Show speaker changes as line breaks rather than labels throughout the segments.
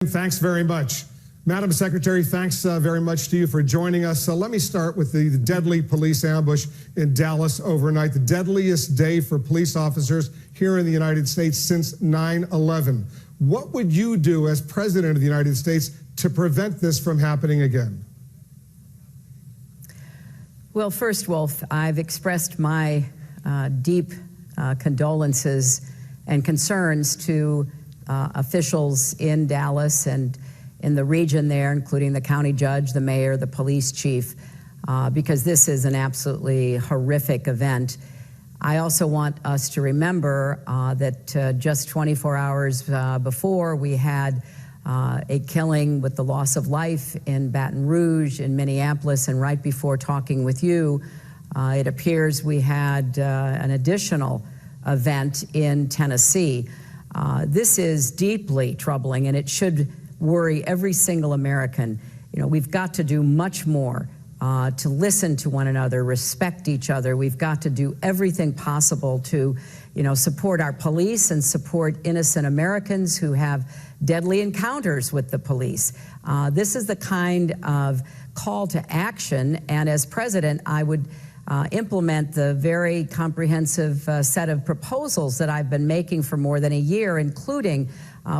Thanks very much. Madam Secretary, thanks very much to you for joining us. Let me start with the deadly police ambush in Dallas overnight, the deadliest day for police officers here in the United States since 9/11. What would you do as President of the United States to prevent this from happening again?
Well, first, Wolf, I've expressed my deep condolences and concerns to officials in Dallas and in the region there, including the county judge, the mayor, the police chief, because this is an absolutely horrific event. I also want us to remember that just 24 hours before, we had a killing with the loss of life in Baton Rouge, in Minneapolis, and right before talking with you, it appears we had an additional event in Tennessee. This is deeply troubling, and it should worry every single American. You know, we've got to do much more to listen to one another, respect each other. We've got to do everything possible to, support our police and support innocent Americans who have deadly encounters with the police. This is the kind of call to action, and as president, I would implement the very comprehensive set of proposals that I've been making for more than a year, including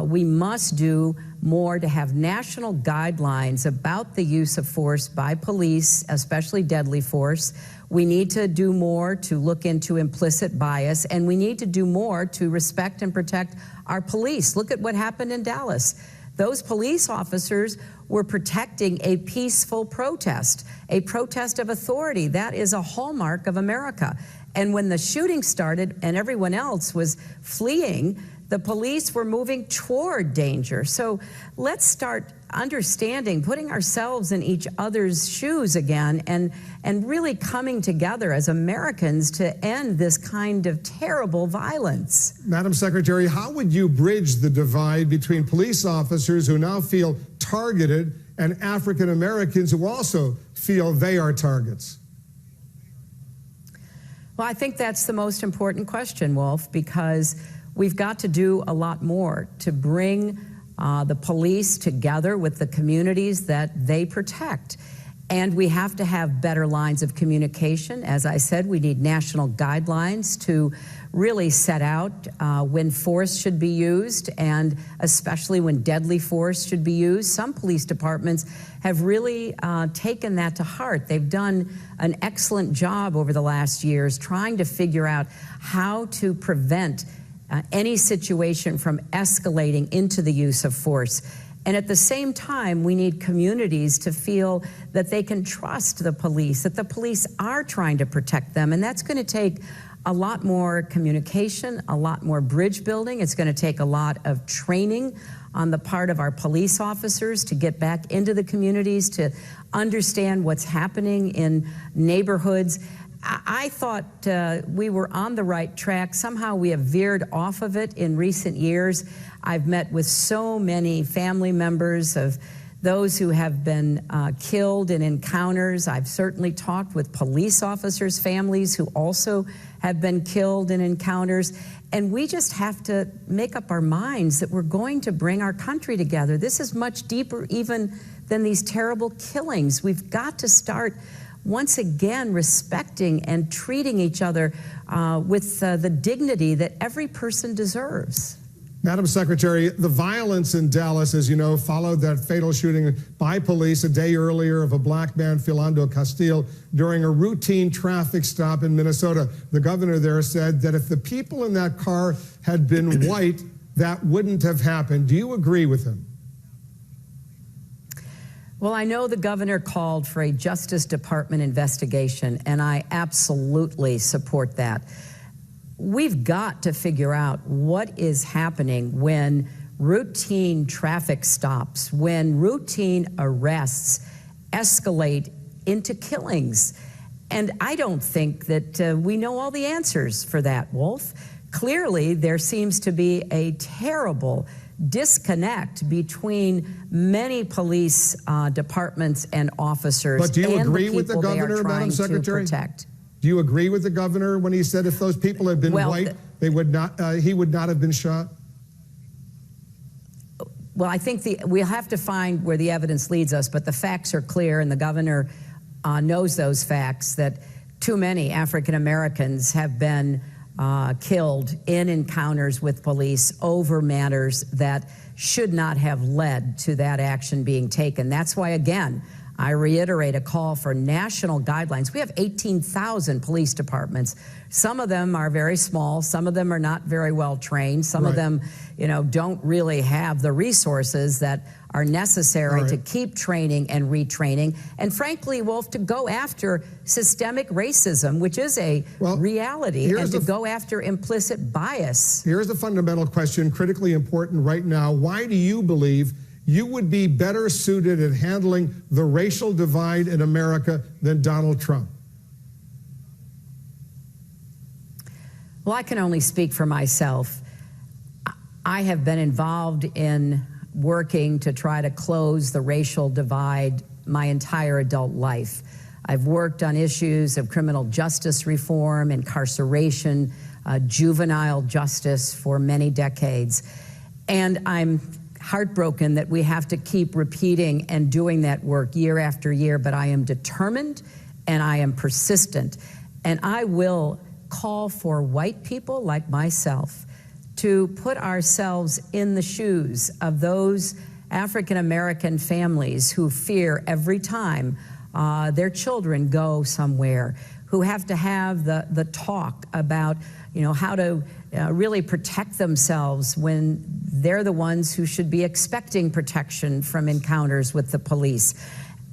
we must do more to have national guidelines about the use of force by police, especially deadly force. We need to do more to look into implicit bias, and we need to do more to respect and protect our police. Look at what happened in Dallas. Those police officers were protecting a peaceful protest, a protest of authority. That is a hallmark of America. And when the shooting started and everyone else was fleeing, the police were moving toward danger. So let's start understanding, putting ourselves in each other's shoes again, and really coming together as Americans to end this kind of terrible violence.
Madam Secretary, how would you bridge the divide between police officers who now feel targeted and African Americans who also feel they are targets?
Well, I think that's the most important question, Wolf, because we've got to do a lot more to bring the police together with the communities that they protect. And we have to have better lines of communication. As I said, we need national guidelines to really set out when force should be used, and especially when deadly force should be used. Some police departments have really taken that to heart. They've done an excellent job over the last years trying to figure out how to prevent any situation from escalating into the use of force. And at the same time, we need communities to feel that they can trust the police, that the police are trying to protect them. And that's going to take a lot more communication, a lot more bridge building. It's going to take a lot of training on the part of our police officers to get back into the communities, to understand what's happening in neighborhoods. I thought we were on the right track. Somehow we have veered off of it in recent years. I've met with so many family members of those who have been killed in encounters. I've certainly talked with police officers' families who also have been killed in encounters. And we just have to make up our minds that we're going to bring our country together. This is much deeper even than these terrible killings. We've got to start once again respecting and treating each other with the dignity that every person deserves.
Madam Secretary, the violence in Dallas, as you know, followed that fatal shooting by police a day earlier of a black man, Philando Castile, during a routine traffic stop in Minnesota. The governor there said that if the people in that car had been white, that wouldn't have happened. Do you agree with him?
Well, I know the governor called for a Justice Department investigation, and I absolutely support that. We've got to figure out what is happening when routine traffic stops, when routine arrests escalate into killings. And I don't think that we know all the answers for that, Wolf. Clearly, there seems to be a terrible disconnect between many police departments and officers.
But do you agree with the governor, Madam Secretary? Do you agree with the governor when he said if those people had been white, they would not, he would not have been shot?
Well, I think we'll have to find where the evidence leads us, but the facts are clear, and the governor knows those facts, that too many African Americans have been killed in encounters with police over matters that should not have led to that action being taken. That's why, again, I reiterate a call for national guidelines. We have 18,000 police departments. Some of them are very small. Some of them are not very well trained. Some of them, don't really have the resources that are necessary to keep training and retraining. And frankly, Wolf, to go after systemic racism, which is a reality, and to go after implicit bias.
Here's the fundamental question, critically important right now. Why do you believe you would be better suited at handling the racial divide in America than Donald Trump?
Well, I can only speak for myself. I have been involved in working to try to close the racial divide my entire adult life. I've worked on issues of criminal justice reform, incarceration, juvenile justice for many decades. And I'm heartbroken that we have to keep repeating and doing that work year after year, but I am determined and I am persistent. And I will call for white people like myself to put ourselves in the shoes of those African American families who fear every time their children go somewhere, who have to have the talk about how to really protect themselves when they're the ones who should be expecting protection from encounters with the police.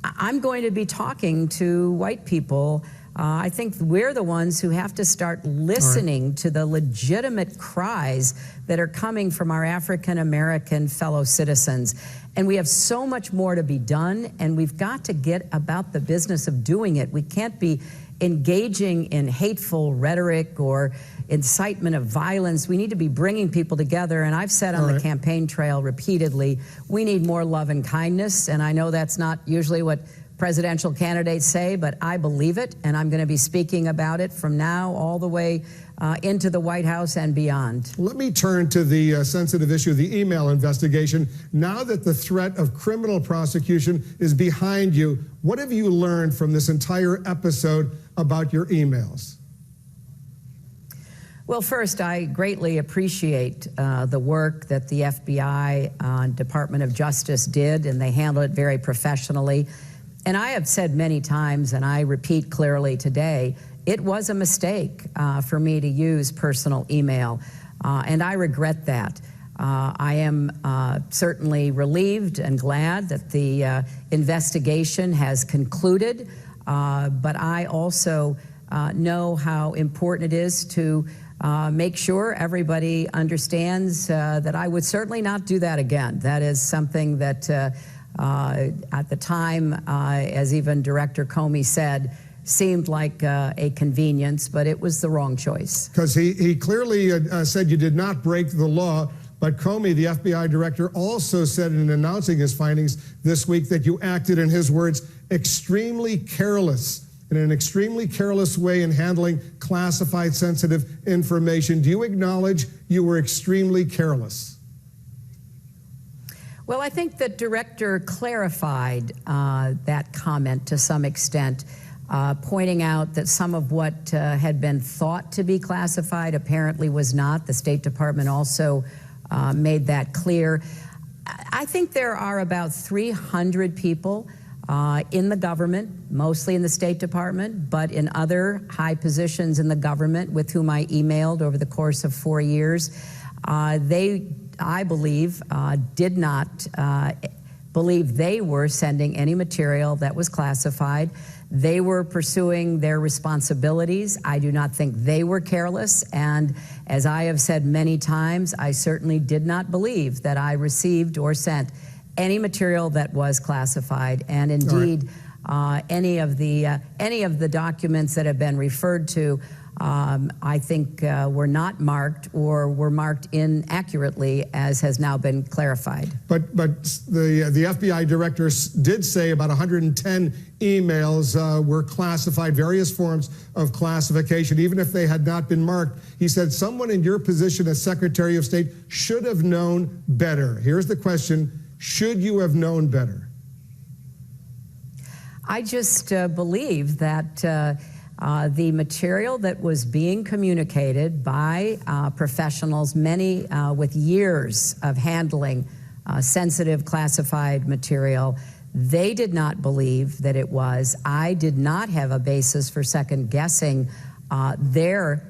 I'm going to be talking to white people. I think we're the ones who have to start listening to the legitimate cries that are coming from our African American fellow citizens. And we have so much more to be done, and we've got to get about the business of doing it. We can't be engaging in hateful rhetoric or incitement of violence. We need to be bringing people together. And I've said on the campaign trail repeatedly, we need more love and kindness. And I know that's not usually what presidential candidates say, but I believe it, and I'm going to be speaking about it from now all the way into the White House and beyond.
Let me turn to the sensitive issue, the email investigation. Now that the threat of criminal prosecution is behind you, what have you learned from this entire episode about your emails?
Well, first, I greatly appreciate the work that the FBI and Department of Justice did, and they handled it very professionally. And I have said many times, and I repeat clearly today, it was a mistake for me to use personal email, and I regret that. I am certainly relieved and glad that the investigation has concluded, but I also know how important it is to make sure everybody understands that I would certainly not do that again. That is something that at the time, as even Director Comey said, seemed like a convenience, but it was the wrong choice.
Because he clearly said you did not break the law, but Comey, the FBI director, also said in announcing his findings this week that you acted, in his words, extremely careless, in an extremely careless way in handling classified sensitive information. Do you acknowledge you were extremely careless?
Well, I think the director clarified that comment to some extent, pointing out that some of what had been thought to be classified apparently was not. The State Department also made that clear. I think there are about 300 people in the government, mostly in the State Department, but in other high positions in the government with whom I emailed over the course of 4 years. I believe, did not believe they were sending any material that was classified. They were pursuing their responsibilities. I do not think they were careless. And as I have said many times, I certainly did not believe that I received or sent any material that was classified. And indeed, any of the documents that have been referred to, I think were not marked or were marked inaccurately, as has now been clarified.
But the FBI director did say about 110 emails were classified, various forms of classification, even if they had not been marked. He said someone in your position as Secretary of State should have known better. Here's the question: should you have known better?
I just believe that the material that was being communicated by professionals, many with years of handling sensitive classified material, they did not believe that it was. I did not have a basis for second guessing their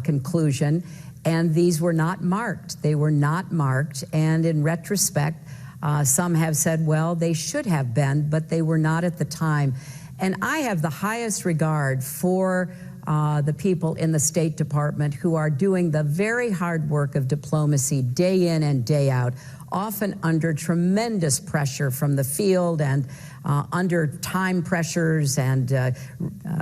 conclusion, and these were not marked. They were not marked, and in retrospect, some have said, well, they should have been, but they were not at the time. And I have the highest regard for the people in the State Department who are doing the very hard work of diplomacy day in and day out, often under tremendous pressure from the field and under time pressures and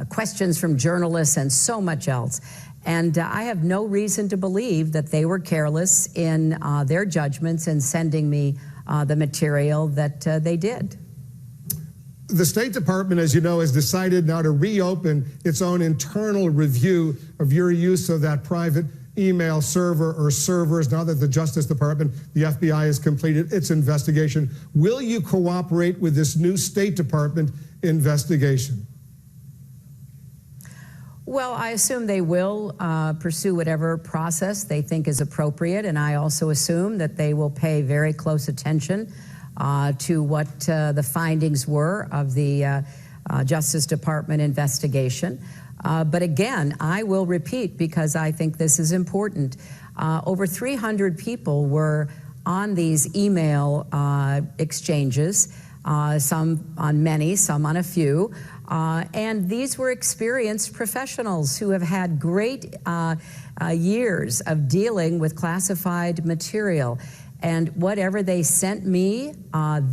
questions from journalists and so much else. And I have no reason to believe that they were careless in their judgments in sending me the material that they did.
The State Department, as you know, has decided now to reopen its own internal review of your use of that private email server or servers now that the Justice Department, the FBI, has completed its investigation. Will you cooperate with this new State Department investigation?
Well, I assume they will pursue whatever process they think is appropriate, and I also assume that they will pay very close attention to what the findings were of the Justice Department investigation. But again, I will repeat, because I think this is important. Over 300 people were on these email exchanges, some on many, some on a few. And these were experienced professionals who have had great years of dealing with classified material. And whatever they sent me,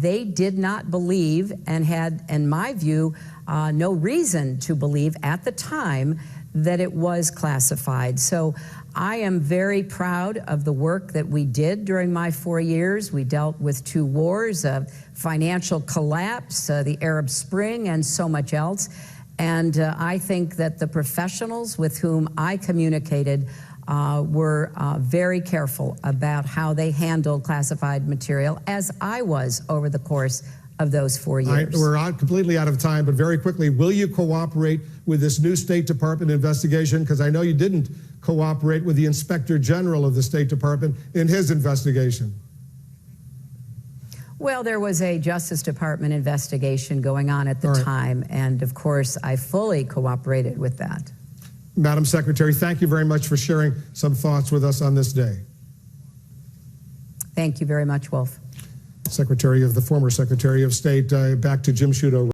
they did not believe and had, in my view, no reason to believe at the time that it was classified. So I am very proud of the work that we did during my 4 years. We dealt with 2 wars, a financial collapse, the Arab Spring, and so much else. And I think that the professionals with whom I communicated were very careful about how they handled classified material, as I was over the course of those 4 years.
We're completely out of time, but very quickly, will you cooperate with this new State Department investigation? Because I know you didn't cooperate with the Inspector General of the State Department in his investigation.
Well, there was a Justice Department investigation going on at the time, and of course, I fully cooperated with that.
Madam Secretary, thank you very much for sharing some thoughts with us on this day.
Thank you very much, Wolf.
The former Secretary of State, back to Jim Sciutto.